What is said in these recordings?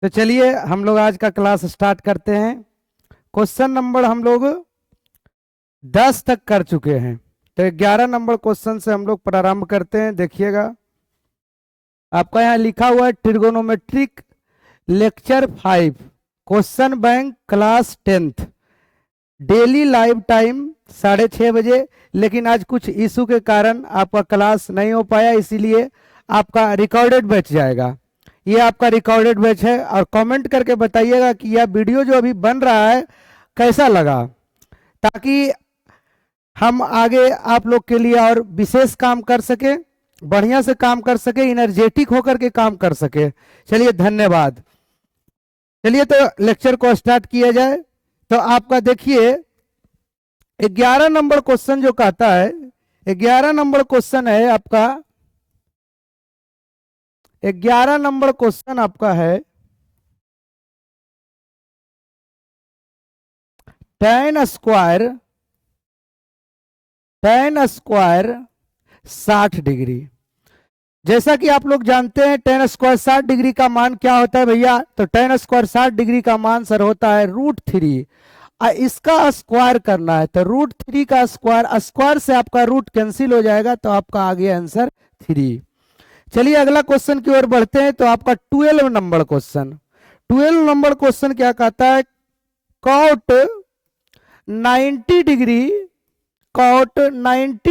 तो चलिए हम लोग आज का क्लास स्टार्ट करते हैं। क्वेश्चन नंबर हम लोग 10 तक कर चुके हैं, तो 11 नंबर क्वेश्चन से हम लोग प्रारंभ करते हैं। देखिएगा, आपका यहाँ लिखा हुआ है trigonometric lecture 5 question bank class 10th, daily live time 6:30 बजे। लेकिन आज कुछ इशू के कारण आपका क्लास नहीं हो पाया, इसीलिए आपका रिकॉर्डेड बैच जाएगा। ये आपका रिकॉर्डेड बैच है। और कमेंट करके बताइएगा कि यह वीडियो जो अभी बन रहा है कैसा लगा, ताकि हम आगे आप लोग के लिए और विशेष काम कर सके, बढ़िया से काम कर सके, एनर्जेटिक होकर के काम कर सके। चलिए, धन्यवाद। चलिए तो लेक्चर को स्टार्ट किया जाए। तो आपका देखिए 11 नंबर क्वेश्चन जो कहता है, 11 नंबर क्वेश्चन है आपका, 11 नंबर क्वेश्चन आपका है tan स्क्वायर 60 डिग्री। जैसा कि आप लोग जानते हैं tan स्क्वायर 60 डिग्री का मान क्या होता है भैया। तो tan स्क्वायर 60 डिग्री का मान सर होता है √3। इसका स्क्वायर करना है तो √3 का स्क्वायर, स्क्वायर से आपका रूट कैंसिल हो जाएगा, तो आपका आ गया आंसर 3। चलिए अगला क्वेश्चन की ओर बढ़ते हैं। तो आपका 12 नंबर क्वेश्चन, 12 नंबर क्वेश्चन क्या कहता है, कॉट 90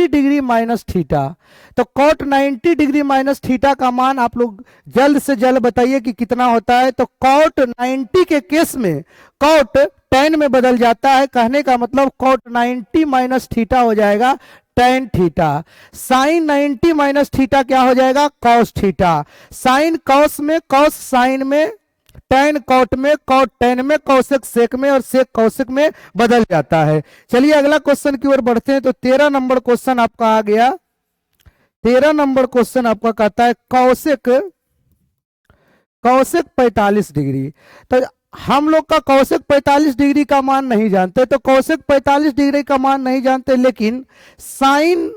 डिग्री माइनस थीटा। तो कॉट 90 डिग्री माइनस थीटा का मान आप लोग जल्द से जल्द बताइए कि कितना होता है। तो कॉट 90 के केस में कॉट tan में बदल जाता है। कहने का मतलब कॉट 90 माइनस थीटा हो जाएगा tan theta. Sine 90 minus theta क्या हो जाएगा, कॉस थीटा। साइन कॉस में, कॉस साइन में, tan कॉट में, कॉट tan में, कौशिक सेक में और सेक कौशिक में बदल जाता है। चलिए अगला क्वेश्चन की ओर बढ़ते हैं। तो 13 नंबर क्वेश्चन आपका आ गया। 13 नंबर क्वेश्चन आपका कहता है कौशिक 45 डिग्री। तो हम लोग का कौशिक 45 डिग्री का मान नहीं जानते, तो कौशिक 45 डिग्री का मान नहीं जानते, लेकिन साइन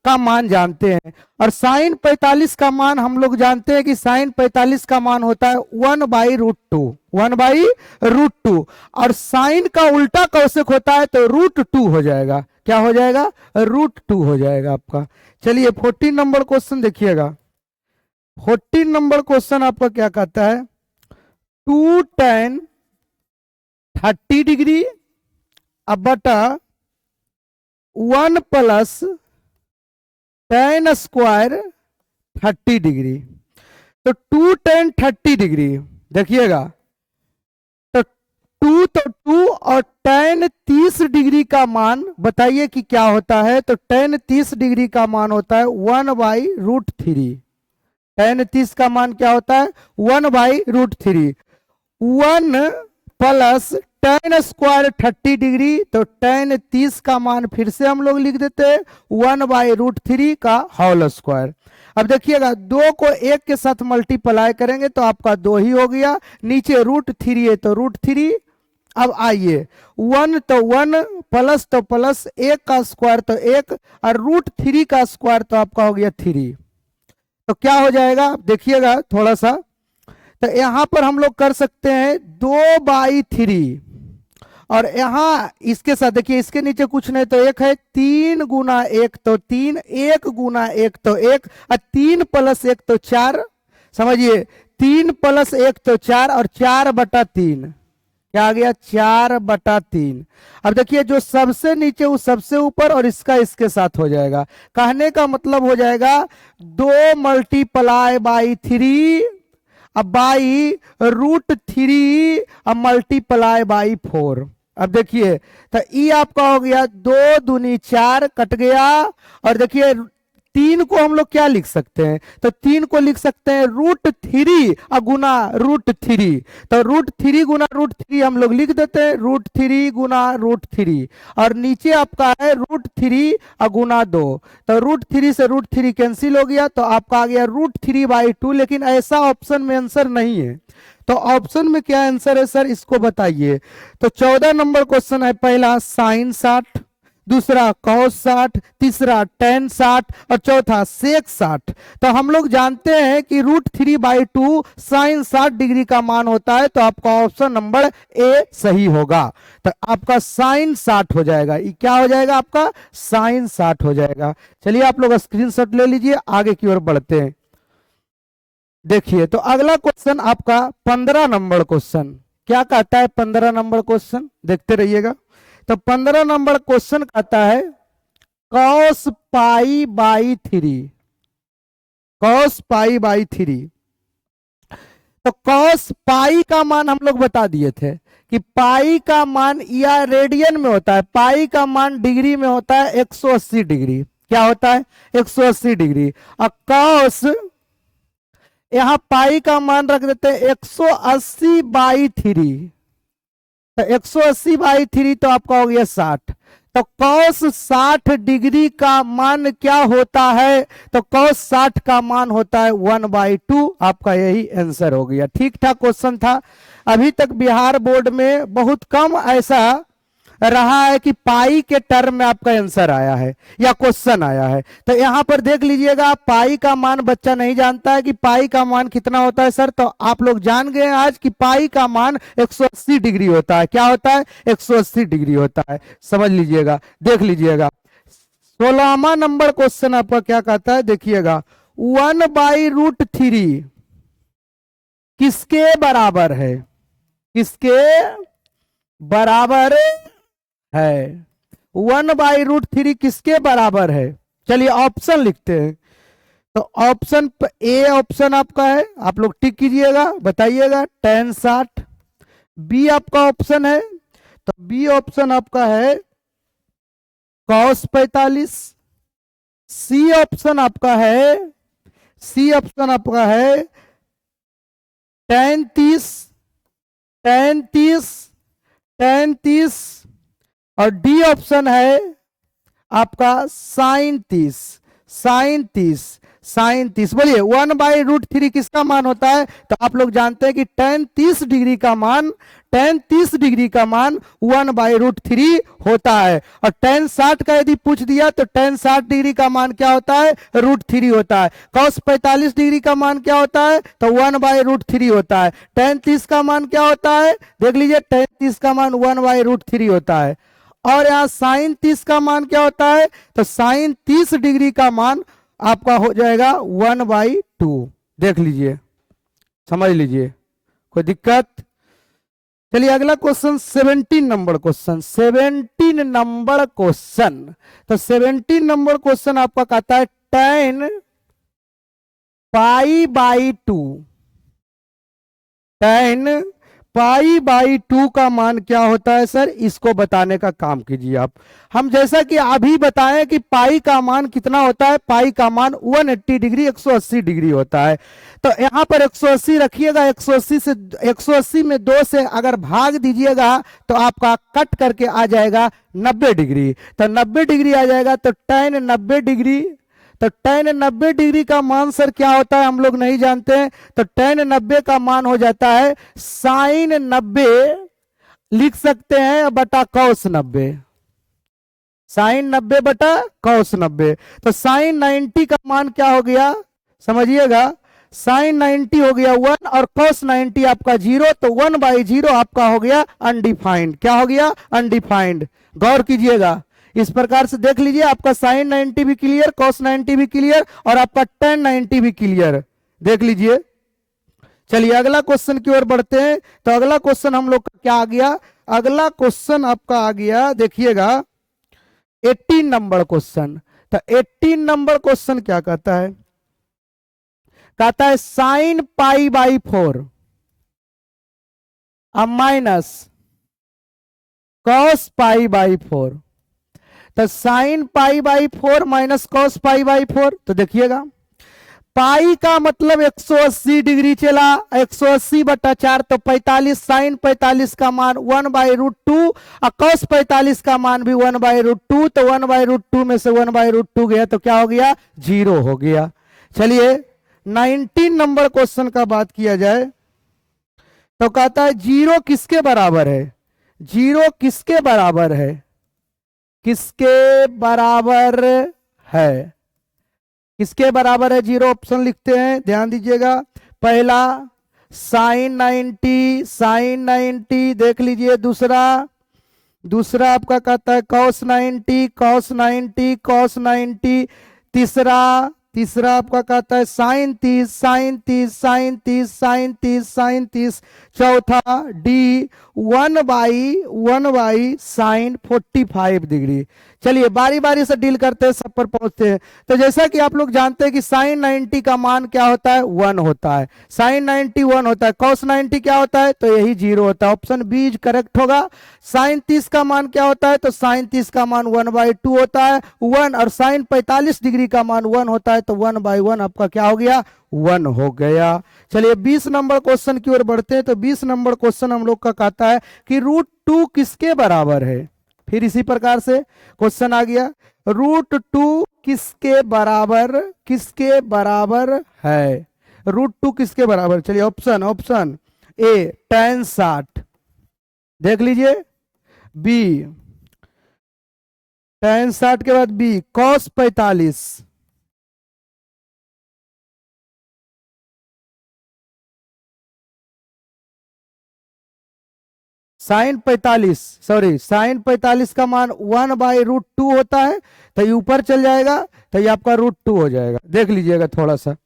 का मान जानते हैं। और साइन 45 का मान हम लोग जानते हैं कि साइन 45 का मान होता है 1/√2, 1/√2। और साइन का उल्टा कौशिक होता है तो √2 हो जाएगा। क्या हो जाएगा, √2 हो जाएगा आपका। चलिए 14 नंबर क्वेश्चन देखिएगा। 14 नंबर क्वेश्चन आपका क्या कहता है, 2 tan 30 डिग्री अब बटा 1 प्लस tan स्क्वायर 30 डिग्री। तो 2 tan 30 डिग्री देखिएगा, तो 2 और tan 30 डिग्री का मान बताइए कि क्या होता है। तो tan 30 डिग्री का मान होता है 1/√3। tan 30 का मान क्या होता है, 1/√3। 1 प्लस tan स्क्वायर 30 डिग्री, तो tan 30 का मान फिर से हम लोग लिख देते हैं 1/√3 का होल स्क्वायर। अब देखिएगा, 2 को 1 के साथ मल्टीप्लाई करेंगे तो आपका 2 ही हो गया, नीचे √3 है तो √3। अब आइए 1 तो 1 प्लस तो प्लस, 1 का स्क्वायर तो 1 और √3 का स्क्वायर तो आपका हो गया 3। तो क्या हो जाएगा देखिएगा थोड़ा सा, तो यहां पर हम लोग कर सकते हैं 2/3। और यहां इसके साथ देखिए, इसके नीचे कुछ नहीं तो 1 है, 3 गुना 1 तो 3, 1 गुना 1 तो 1 और 3 प्लस 1 तो 4। समझिए, 3 प्लस 1 तो 4 और 4/3 क्या आ गया, 4/3। अब देखिए, जो सबसे नीचे वो सबसे ऊपर और इसका इसके साथ हो जाएगा। कहने का मतलब हो जाएगा 2 × 3 अब √3 अब मल्टीप्लाई 4। अब देखिए, तो ई आपका हो गया 2 दूनी 4 कट गया। और देखिए 3 को हम लोग क्या लिख सकते हैं, तो 3 को लिख सकते हैं √3 गुना √3। तो √3 गुना √3 हम लोग लिख देते हैं, √3 गुना √3। और नीचे आपका है √3 गुना 2। तो √3 से √3 कैंसिल हो गया, तो आपका आ गया √3/2। लेकिन ऐसा ऑप्शन में आंसर नहीं है, तो ऑप्शन में क्या आंसर है सर, इसको बताइए। तो 14 नंबर क्वेश्चन है पहला, साइन 60। दूसरा cos 60, तीसरा tan 60 और चौथा sec 60। तो हम लोग जानते हैं कि √3/2 sin 60 डिग्री का मान होता है, तो आपका ऑप्शन नंबर ए सही होगा। तो आपका sin 60 हो जाएगा, ये क्या हो जाएगा आपका sin 60 हो जाएगा। चलिए आप लोग स्क्रीनशॉट ले लीजिए, आगे की ओर बढ़ते हैं। देखिए तो अगला क्वेश्चन आपका 15 नंबर क्वेश्चन क्या कहता है। 15 नंबर क्वेश्चन देखते रहिएगा। तो 15 नंबर क्वेश्चन कहता है cos π/3, cos π/3। तो cos पाई का मान हम लोग बता दिए थे कि पाई का मान या रेडियन में होता है, पाई का मान डिग्री में होता है 180 डिग्री। क्या होता है 180 डिग्री। और cos यहां पाई का मान रख देते हैं 180/3। तो 180/3 तो आपका हो गया 60। तो cos 60 डिग्री का मान क्या होता है, तो cos 60 का मान होता है 1/2। आपका यही आंसर हो गया। ठीक ठाक क्वेश्चन था। अभी तक बिहार बोर्ड में बहुत कम ऐसा रहा है कि पाई के टर्म में आपका आंसर आया है या क्वेश्चन आया है। तो यहां पर देख लीजिएगा, पाई का मान बच्चा नहीं जानता है कि पाई का मान कितना होता है सर। तो आप लोग जान गए आज कि पाई का मान 180 डिग्री होता है। क्या होता है 180 डिग्री होता है, समझ लीजिएगा। देख लीजिएगा 16वां नंबर क्वेश्चन आपका क्या कहता है, देखिएगा 1/√3 किसके बराबर है, किसके बराबर है। 1/√3 किसके बराबर है। चलिए ऑप्शन लिखते हैं। तो ऑप्शन ए ऑप्शन आपका है, आप लोग टिक कीजिएगा, बताइएगा tan 60। बी आपका ऑप्शन है, तो बी ऑप्शन आपका है cos 45। सी ऑप्शन आपका है, सी ऑप्शन आपका है tan 30, tan 30, tan 30। और डी ऑप्शन है आपका sin 30, sin 30, sin 30। बोलिए 1/√3 किसका मान होता है। तो आप लोग जानते हैं कि tan 30 डिग्री का मान, tan 30 डिग्री का मान 1/√3 होता है। और tan 60 का यदि पूछ दिया तो tan 60 डिग्री का मान क्या होता है √3 होता है। cos 45 डिग्री का मान क्या होता है, तो 1/√3 होता है। tan 30 का मान क्या होता है, देख लीजिए tan 30 का मान 1/√3 होता है। और यहाँ sin 30 का मान क्या होता है, तो sin 30 डिग्री का मान आपका हो जाएगा 1/2। देख लीजिए, समझ लीजिए, कोई दिक्कत। चलिए अगला question 17 number question, 17 number question. तो 17 नंबर क्वेश्चन आपका कहता है tan π/2, tan π/2 का मान क्या होता है सर, इसको बताने का काम कीजिए आप। हम जैसा कि अभी बताएं कि पाई का मान कितना होता है, पाई का मान 180 डिग्री 180 डिग्री होता है। तो यहां पर 180 रखिएगा, 180 में 2 से अगर भाग दीजिएगा तो आपका कट करके आ जाएगा 90 डिग्री। तो 90 डिग्री आ जाएगा। तो tan 90 डिग्री, तो tan 90 डिग्री का मान सर क्या होता है हम लोग नहीं जानते हैं। तो tan 90 का मान हो जाता है sin 90 लिख सकते हैं बटा cos 90, sin 90 बटा cos 90। तो sin 90 का मान क्या हो गया समझिएगा, sin 90 हो गया 1 और cos 90 आपका 0। तो 1/0 आपका हो गया अनडिफाइंड। क्या हो गया अनडिफाइंड। गौर कीजिएगा, इस प्रकार से देख लीजिए, आपका sin 90 भी क्लियर, cos 90 भी क्लियर और आपका tan 90 भी क्लियर। देख लीजिए। चलिए अगला क्वेश्चन की ओर बढ़ते हैं। तो अगला क्वेश्चन हम लोग का क्या आ गया, अगला क्वेश्चन आपका आ गया, देखिएगा 18 नंबर क्वेश्चन। तो 18 नंबर क्वेश्चन क्या कहता है, कहता है sin π/4 माइनस cos π/4। तो sin π/4 माइनस cos π/4। तो देखिएगा पाई का मतलब 180 डिग्री चला, 180 बटा 4 तो 45। sin 45 का मान 1/√2 और cos 45 का मान भी 1/√2। तो 1/√2 में से 1/√2 गया तो क्या हो गया 0 हो गया। चलिए 19 नंबर क्वेश्चन का बात किया जाए तो कहता है 0 किसके बराबर है, 0 किसके बराबर है। किसके बराबर है? किसके बराबर है? 0 ऑप्शन लिखते हैं, ध्यान दीजिएगा। पहला साइन 90, साइन 90 देख लीजिए। दूसरा, दूसरा आपका कहता है कॉस 90, कॉस 90, कॉस 90। तीसरा, तीसरा आपका कहता है sine 30, sine 30, sine 30, sine 30, sine 30। चौथा डी 1/1 साइन 45 डिग्री। चलिए बारी बारी से डील करते हैं, सब पर पहुंचते हैं। तो जैसा कि आप लोग जानते हैं कि साइन 90 का मान क्या होता है? 1 होता है। साइन 90 1 होता है। कॉस 90 क्या होता है? तो यही 0 होता है। ऑप्शन बी करेक्ट होगा। साइन 30 का मान क्या होता है? तो साइन 30 का मान 1/2 होता है, 1। और साइन 45 डिग्री का मान 1 होता है, तो 1/1 आपका क्या हो गया? 1 हो गया। चलिए 20 नंबर क्वेश्चन की ओर बढ़ते हैं। तो 20 नंबर क्वेश्चन हम लोग का कहता है कि √2 किसके बराबर है? फिर इसी प्रकार से क्वेश्चन आ गया, √2 किसके बराबर, किसके बराबर है? √2 किसके बराबर? चलिए ऑप्शन, ऑप्शन ए tan 60 देख लीजिए, बी tan 60 के बाद B cos 45, sine 45, sorry sine 45 का मान 1/√2 होता है, तो ये ऊपर चल जाएगा, तो ये आपका √2 हो जाएगा। देख लीजिएगा थोड़ा सा,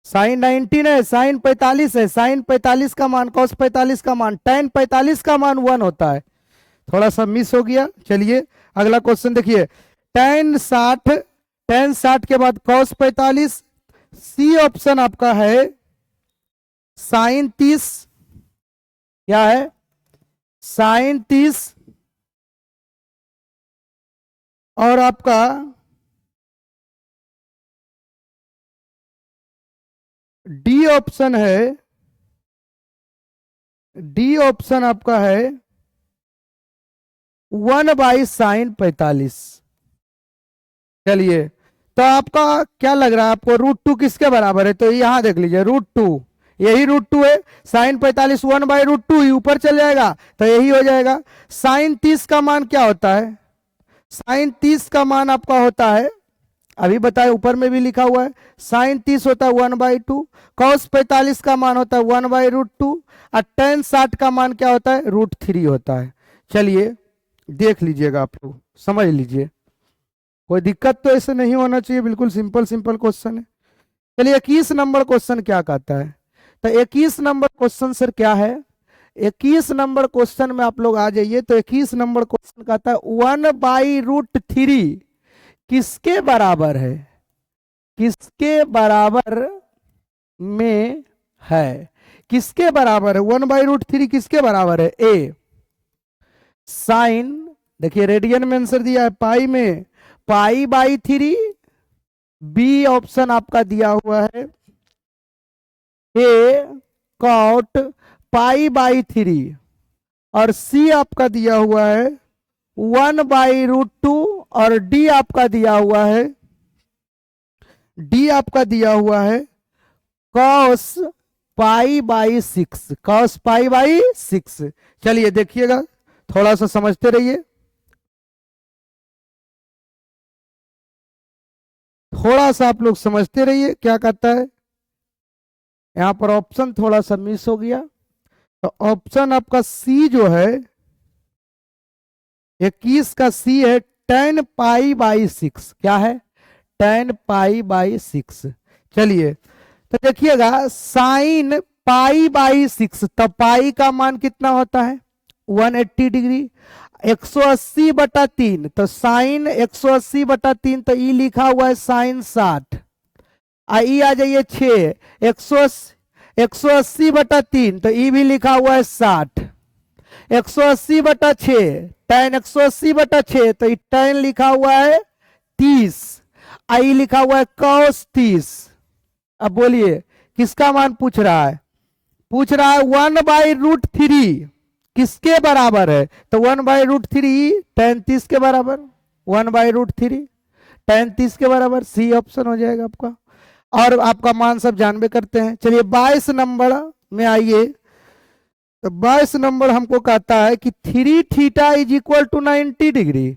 साइन 19 है, साइन 45 है, साइन 45 का मान, cos 45 का मान, tan 45 का मान 1 होता है। थोड़ा सा मिस हो गया। चलिए अगला क्वेश्चन देखिए, tan 60, tan 60 के बाद cos 45, सी ऑप्शन आपका है साइन 30, क्या है? साइन 30। और आपका डी ऑप्शन है, डी ऑप्शन आपका है 1/sin 45। चलिए तो आपका क्या लग रहा है आपको, √2 किसके बराबर है? तो यहां देख लीजिए √2, यही √2 है। साइन 45 1/√2 ही ऊपर चल जाएगा, तो यही हो जाएगा। साइन 30 का मान क्या होता है? साइन 30 का मान आपका होता है, अभी बताए ऊपर में भी लिखा हुआ है, साइन 30 होता है 1/2। कॉस 45 का मान होता है 1/√2। और tan 60 का मान क्या होता है? √3 होता है। चलिए देख लीजिएगा, आप लोग समझ लीजिए, कोई दिक्कत तो ऐसे नहीं होना चाहिए, बिल्कुल सिंपल सिंपल क्वेश्चन है। चलिए 21 नंबर क्वेश्चन क्या कहता है? तो 21 नंबर क्वेश्चन सर क्या है? 21 नंबर क्वेश्चन में आप लोग आ जाइए। तो 21 नंबर क्वेश्चन कहता है 1/√3 किसके बराबर है? किसके बराबर में है? किसके बराबर है? 1/√3 किसके बराबर है? ए साइन, देखिए रेडियन में आंसर दिया है, पाई में π/3। बी ऑप्शन आपका दिया हुआ है ए cot π/3। और सी आपका दिया हुआ है 1/√2। और डी आपका दिया हुआ है, डी आपका दिया हुआ है cos π/6, cos π/6। चलिए देखिएगा, थोड़ा सा समझते रहिए, थोड़ा सा आप लोग समझते रहिए क्या कहता है। यहां पर ऑप्शन थोड़ा सा मिस हो गया, तो ऑप्शन आपका सी जो है 21 का सी है tan π/6। क्या है? tan π/6। चलिए तो देखिएगा, साइन π/6, तो पाई का मान कितना होता है? 180 डिग्री। 180/3, तो साइन 180/3, तो ई लिखा हुआ है साइन 60। ई आ जाइए 6, 180/3, तो ई भी लिखा हुआ है 60। 180/6, tan 180/6, तो tan लिखा हुआ है 30। आई लिखा हुआ है cos 30। अब बोलिए किसका मान पूछ रहा है? पूछ रहा है 1/√3 किसके बराबर है? तो 1/√3 tan 30 के बराबर, 1/√3 tan 30 के बराबर, सी ऑप्शन हो जाएगा आपका। और आपका मान सब जानबे करते हैं। चलिए 22 नंबर में आइए, तो 22 नंबर हमको कहता है कि 3 theta is equal to 90 degree.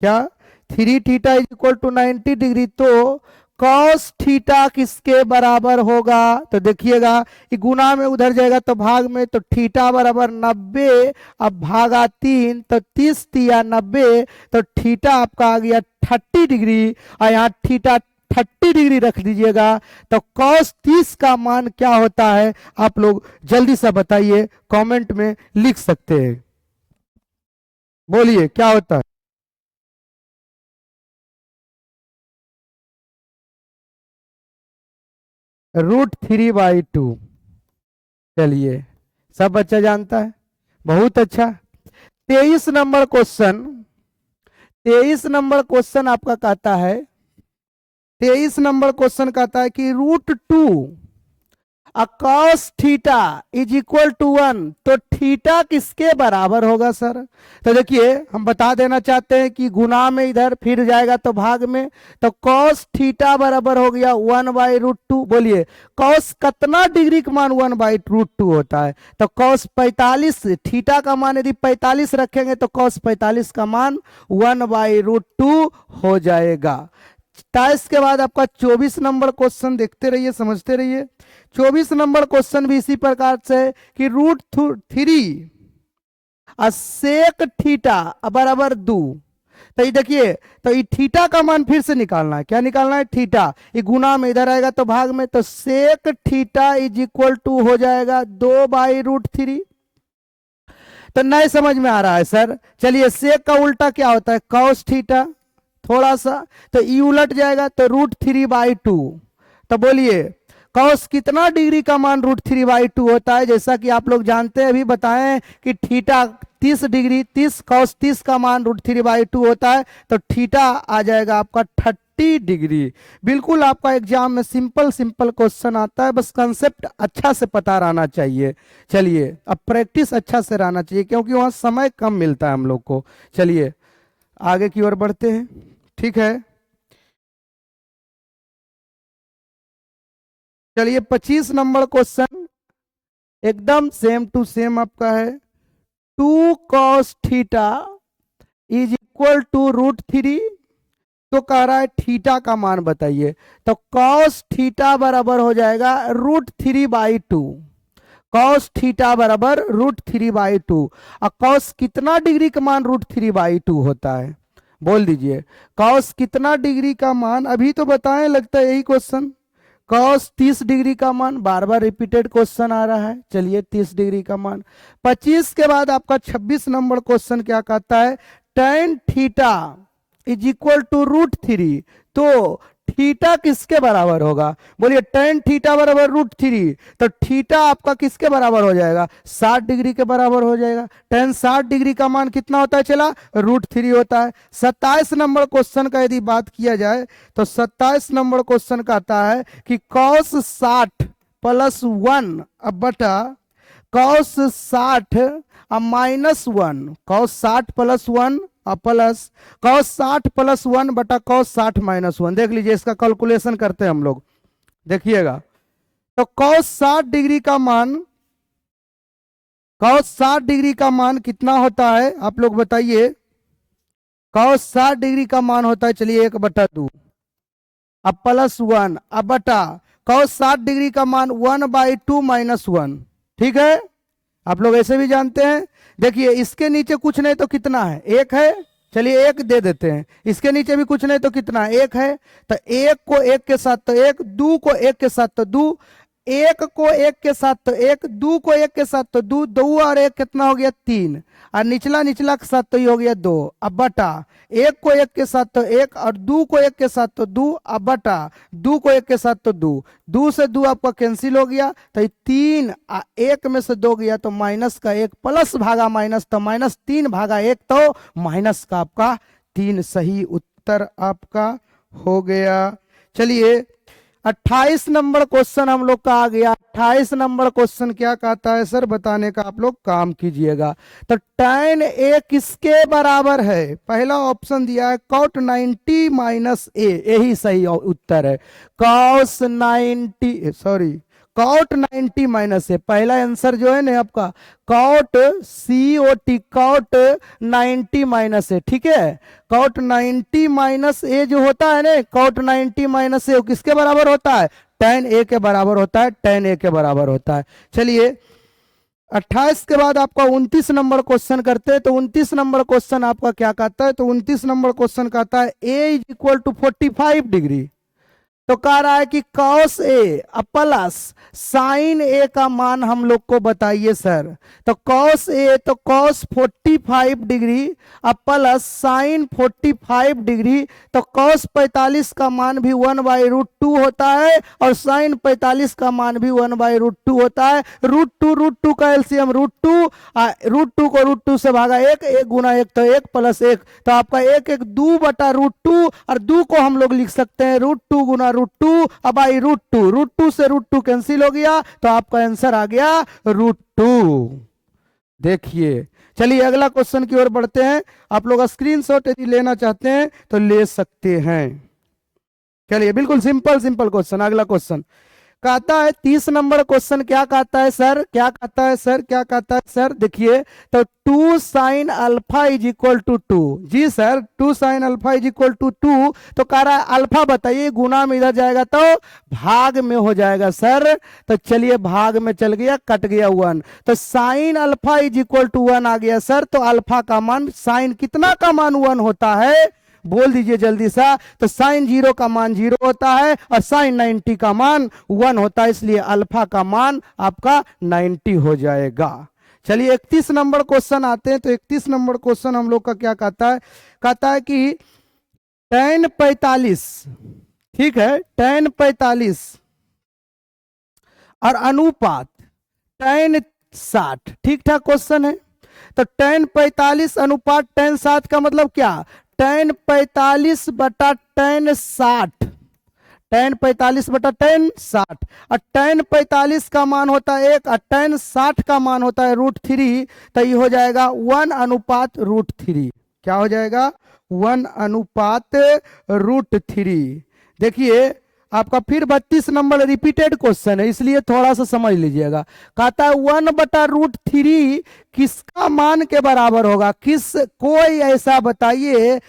क्या? 3 theta is equal to 90 degree. तो कॉस थीटा किसके बराबर होगा? तो देखिएगा, ये गुना में उधर जाएगा तो भाग में, तो थीटा बराबर 90, अब भागा 3, तो 30 तिया 90, तो थीटा आपका आ गया 30 डिग्री, और यहाँ थीटा 30 डिग्री रख दीजिएगा। तो कॉस 30 का मान क्या होता है? आप लोग जल्दी से बताइए, कमेंट में लिख सकते हैं। बोलिए क्या होता है? √3/2। चलिए, सब बच्चा जानता है, बहुत अच्छा। 23 नंबर क्वेश्चन, 23 नंबर क्वेश्चन आपका कहता है, 23 नंबर क्वेश्चन कहता है कि √2 cos theta is equal to 1। तो थीटा किसके बराबर होगा सर? तो देखिए, हम बता देना चाहते हैं कि गुना में इधर फिर जाएगा तो भाग में, तो cos थीटा बराबर हो गया 1/√2। बोलिए cos कितना डिग्री का मान 1/√2 होता है? तो cos 45, थीटा का मान यदि 45 रखेंगे तो cos 45 का मान 1/√2 हो जाएगा। 27 के बाद आपका 24 नंबर क्वेश्चन देखते रहिए, समझते रहिए। 24 नंबर क्वेश्चन भी इसी प्रकार से है कि √3 सेक थीटा बराबर 2। तो ये देखिए, तो ये थीटा का मान फिर से निकालना है। क्या निकालना है? थीटा। ये गुना में इधर आएगा तो भाग में, तो sec theta is equal to हो जाएगा 2/√3। तो नए समझ में आ रहा है सर? चलिए, सेक का उल्टा क्या होता है? Cos theta. थोड़ा सा तो ई उलट जाएगा तो √3/2। तो बोलिए कॉस कितना डिग्री का मान √3/2 होता है? जैसा कि आप लोग जानते हैं, अभी बताएं कि थीटा 30 डिग्री, 30 cos 30 का मान √3/2 होता है, तो थीटा आ जाएगा आपका 30 डिग्री। बिल्कुल आपका एग्जाम में सिंपल सिंपल क्वेश्चन आता है, बस कंसेप्ट अच्छा से पता रहना चाहिए। चलिए, अब प्रैक्टिस अच्छा से रहना चाहिए, क्योंकि वहां समय कम मिलता है हम लोग को। चलिए आगे की ओर बढ़ते हैं, ठीक है। चलिए 25 नंबर क्वेश्चन एकदम सेम टू सेम आपका है। 2 cos theta is equal to √3। तो कह रहा है थीटा का मान बताइए। तो cos थीटा बराबर हो जाएगा √3/2। cos थीटा बराबर √3/2। और cos कितना डिग्री का मान √3/2 होता है? बोल दीजिए cos कितना डिग्री का मान, अभी तो बताएं, लगता है यही क्वेश्चन। cos 30 डिग्री का मान, बार बार रिपीटेड क्वेश्चन आ रहा है। चलिए 30 डिग्री का मान। 25 के बाद आपका 26 नंबर क्वेश्चन क्या कहता है? tan theta is equal to √3। तो थीटा किसके बराबर होगा? बोलिए tan थीटा बराबर √3। तो थीटा आपका किसके बराबर हो जाएगा? 60 डिग्री के बराबर हो जाएगा। tan 60 डिग्री का मान कितना होता है? चला, √3 होता है। 27 नंबर क्वेश्चन का यदि बात किया जाए तो 27 नंबर क्वेश्चन कहता है कि cos 60 + 1 अब बटा cos 60 -1, cos 60 + 1 प्लस cos 60 + 1 बटा cos 60 -1। देख लीजिए, इसका कैलकुलेशन करते हैं हम लोग, देखिएगा। तो cos 60 डिग्री का मान, cos 60 डिग्री का मान कितना होता है? आप लोग बताइए। cos 60 डिग्री का मान होता है, चलिए 1/2 अब +1 अब बटा cos 60 डिग्री का मान 1/2 -1। ठीक है, आप लोग ऐसे भी जानते हैं। देखिए, इसके नीचे कुछ नहीं तो कितना है? 1 है। चलिए 1 दे देते हैं। इसके नीचे भी कुछ नहीं तो कितना है? 1 है। तो 1 को 1 के साथ तो 1, 2 को 1 के साथ तो 2, 1 को 1 के साथ तो 1, 2 को 1 के साथ तो 2, 2 और 1 कितना हो गया? 3, और निचला निचला के साथ तो ये हो गया 2। अब बटा 1 को 1 के साथ तो 1 और 2 को 1 के साथ तो 2, अब बटा 2 को 1 के साथ तो 2, 2 से 2 आपका कैंसिल हो गया, तो 3 1 में से 2 गया तो माइनस का 1, प्लस भागा माइनस तो -3 भागा 1, तो माइनस का आपका 3 सही उत्तर आपका हो गया। चलिए 28 नंबर क्वेश्चन हम लोग का आ गया। 28 नंबर क्वेश्चन क्या कहता है सर? बताने का आप लोग काम कीजिएगा। तो tan a किसके बराबर है? पहला ऑप्शन दिया है cot 90 - a, यही सही उत्तर है। cos 90 सॉरी कॉट 90 माइनस ए, पहला आंसर जो है ना आपका कॉट COT कॉट 90 माइनस ए, ठीक है। कॉट 90 माइनस ए जो होता है ना, कॉट 90 माइनस ए वो किसके बराबर होता है? tan ए के बराबर होता है, tan ए के बराबर होता है। चलिए 28 के बाद आपका 29 नंबर क्वेश्चन करते हैं। तो 29 नंबर क्वेश्चन आपका क्या कहता है? तो 29 नंबर क्वेश्चन कहता है a is equal to 45 degree. तो कह रहा है कि cos A plus sine A का मान हम लोग को बताइए सर। तो cos ए तो cos 45 degree plus sign 45 degree, तो cos 45 का मान भी 1/√2 होता है और साइन 45 का मान भी 1/√2 होता है। √2 का एलसीएम √2, √2 को √2 से भागा 1, 1 गुना 1 तो 1 प्लस 1, तो आपका 1 1 2 बटा √2, और 2 को हम लोग लिख सकते हैं √2 गुना √2 अब आई √2 से √2 कैंसिल हो गया, तो आपका आंसर आ गया √2। देखिए चलिए अगला क्वेश्चन की ओर बढ़ते हैं। आप लोग स्क्रीनशॉट यदि लेना चाहते हैं तो ले सकते हैं। चलिए बिल्कुल सिंपल सिंपल क्वेश्चन। अगला क्वेश्चन कहता है 30 नंबर क्वेश्चन क्या कहता है सर? क्या कहता है सर? क्या कहता है सर? देखिए तो 2 sine alpha is equal to 2। जी sir 2 sine alpha is equal to 2। तो कह रहा है अल्फा बताइए, गुना में इधर जाएगा तो भाग में हो जाएगा सर। तो चलिए भाग में चल गया, कट गया 1, तो sine alpha is equal to 1 आ गया सर। तो अल्फा का मान, साइन कितना का मान 1 होता है? बोल दीजिए जल्दी सा। तो साइन 0 का मान 0 होता है और साइन 90 का मान 1 होता है, इसलिए अल्फा का मान आपका 90 हो जाएगा। चलिए 31 नंबर क्वेश्चन आते हैं। तो 31 नंबर क्वेश्चन हम लोग का क्या कहता है? कहता है कि tan 45, ठीक है, tan 45 और अनुपात tan 60, ठीक ठाक क्वेश्चन है। तो tan 45 अनुपात tan 60 का मतलब क्या? tan 45 बटा tan 60, tan 45 बटा tan 60, और tan 45 का मान होता है 1 और tan 60 का मान होता है √3, तो ये हो जाएगा 1/√3। क्या हो जाएगा? 1/√3। देखिए आपका फिर 32 नंबर रिपीटेड क्वेश्चन है, इसलिए थोड़ा सा समझ लीजिएगा। कहता है 1/√3 किसका मान के बराबर होगा? कोई ऐसा बताइए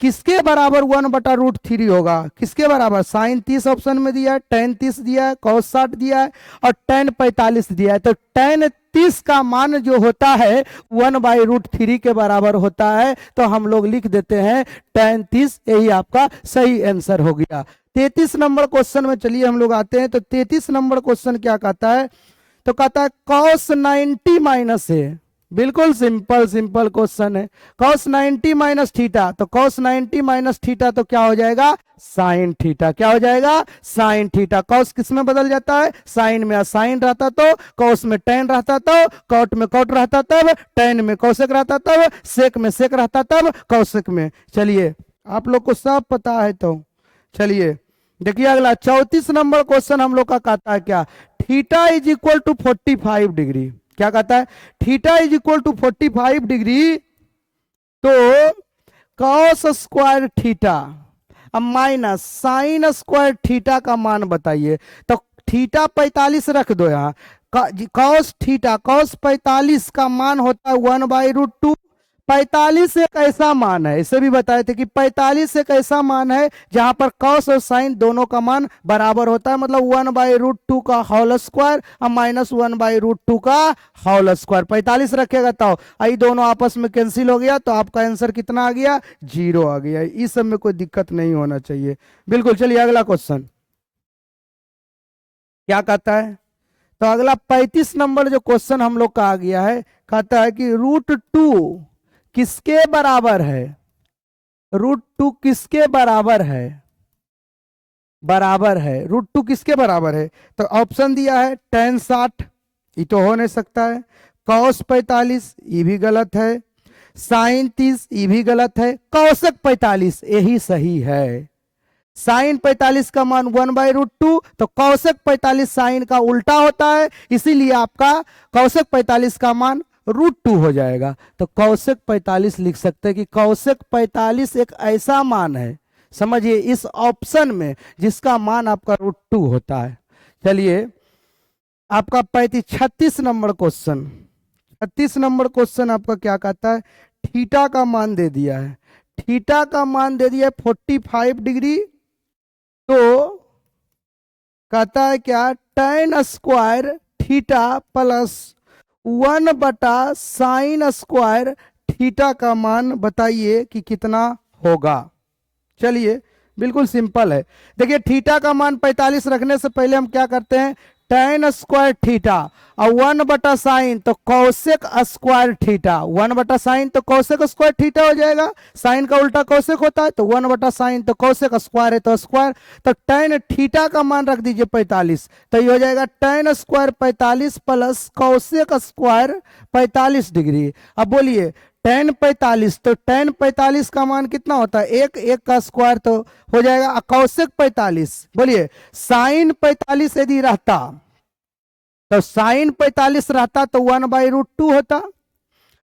किसके बराबर 1/√3 होगा? किसके बराबर? साइन 30 ऑप्शन में दिया है, tan 30 दिया है, cos 60 दिया है और tan 45 दिया है। तो tan 30 का मान जो होता है 1/√3 के बराबर होता है। तो हम लोग लिख देते हैं tan 30, यही आपका सही आंसर हो गया। 33 नंबर क्वेश्चन में चलिए हम लोग आते हैं। तो 33 नंबर क्वेश्चन क्या कहता है? तो कहता है cos 90 माइनस है। बिल्कुल सिंपल सिंपल क्वेश्चन है। cos 90 माइनस थीटा, तो cos 90 माइनस थीटा तो क्या हो जाएगा? Sine theta. क्या हो जाएगा? Sine theta. cos किस में बदल जाता है? साइन में साइन रहता तो, cos में tan रहता तो, cot में cot रहता तब, tan में cosec रहता तब, sec में sec रहता तब, cosec में। चलिए आप लोग को सब पता है। तो चलिए देखिए अगला 34 नंबर क्वेश्चन हम लोग का कहता है क्या? Theta is equal to 45 degree. क्या कहता है? Theta is equal to 45 degree, तो cos स्क्वायर थीटा अब माइनस साइन स्क्वायर थीटा का मान बताइए। तो थीटा 45 रख दो यहाँ, cos थीटा cos 45 का मान होता है 1/√2। 45 एक ऐसा मान है, इसे भी बताए थे कि 45 एक ऐसा मान है जहां पर cos और साइन दोनों का मान बराबर होता है, मतलब 1/√2 का होल स्क्वायर और माइनस 1/√2 का होल स्क्वायर। 45 रखेगा तो ये दोनों आपस में कैंसिल हो गया, तो आपका आंसर कितना आ गया? 0 आ गया। इस सब में कोई दिक्कत नहीं होना चाहिए। बिल्कुल। चलिए अगला क्वेश्चन क्या कहता है? तो अगला 35 नंबर जो क्वेश्चन हम लोग का आ गया है, कहता है कि √2 किसके बराबर है? √2 किसके बराबर है? बराबर है। √2 किसके बराबर है? तो ऑप्शन दिया है tan 60, ये तो हो नहीं सकता है, cos 45 ये भी गलत है, साइन 30 ये भी गलत है, cosec 45 यही सही है। साइन 45 का मान 1/√2, तो cosec 45 साइन का उल्टा होता है, इसीलिए आपका cosec 45 का मान √2 हो जाएगा। तो cosec 45 लिख सकते हैं कि cosec 45 एक ऐसा मान है, समझिए इस ऑप्शन में, जिसका मान आपका √2 होता है। चलिए आपका 36 नंबर क्वेश्चन, 36 नंबर क्वेश्चन आपका क्या कहता है, थीटा का मान दे दिया है, थीटा का मान दे दिया है 45 डिग्री। तो कहता है क्या, tan square theta plus 1/sin² theta का मान बताइए कि कितना होगा। चलिए बिल्कुल सिंपल है। देखिए थीटा का मान 45 रखने से पहले हम क्या करते हैं, tan² थीटा और 1/sin तो कौसेक स्क्वायर थीटा, 1/sin तो कौसेक स्क्वायर थीटा हो जाएगा, साइन का उल्टा कौसेक होता है, तो 1/sin तो कौसेक स्क्वायर है तो स्क्वायर, तो tan थीटा का मान रख दीजिए 45, तो ये हो जाएगा tan² 45 प्लस कौसेक स्क्वायर 45 डिग्री। अब बोलिए tan 45, तो tan 45 का मान कितना होता है, एक, एक का स्क्वायर तो हो जाएगा कौसेक 45। बोलिए sin 45 यदि रहता तो sin 45 रहता तो 1/√2 होता,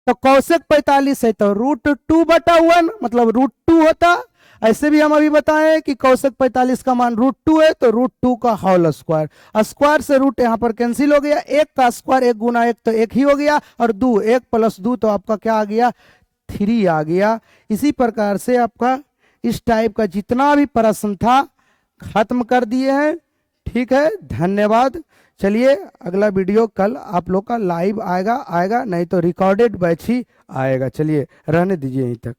तो कौसेक 45 है तो √2/1 मतलब √2 होता। ऐसे भी हम अभी बताएं कि कौसेक 45 का मान √2 है तो √2 का होल स्क्वायर, स्क्वायर से रूट यहाँ पर कैंसिल हो गया, एक का स्क्वायर एक गुना एक तो एक ही हो गया, और दो, एक प्लस दो तो आपका क्या आ गया, 3 आ गया। इसी प्रकार से आपका इस टाइप का जितना भी प्रश्न था खत्म कर दिए हैं। ठीक है, धन्यवाद। चलिए अगला वीडियो कल आप लोग का लाइव आएगा, नहीं तो रिकॉर्डेड बैच ही आएगा। चलिए रहने दीजिए यहीं तक।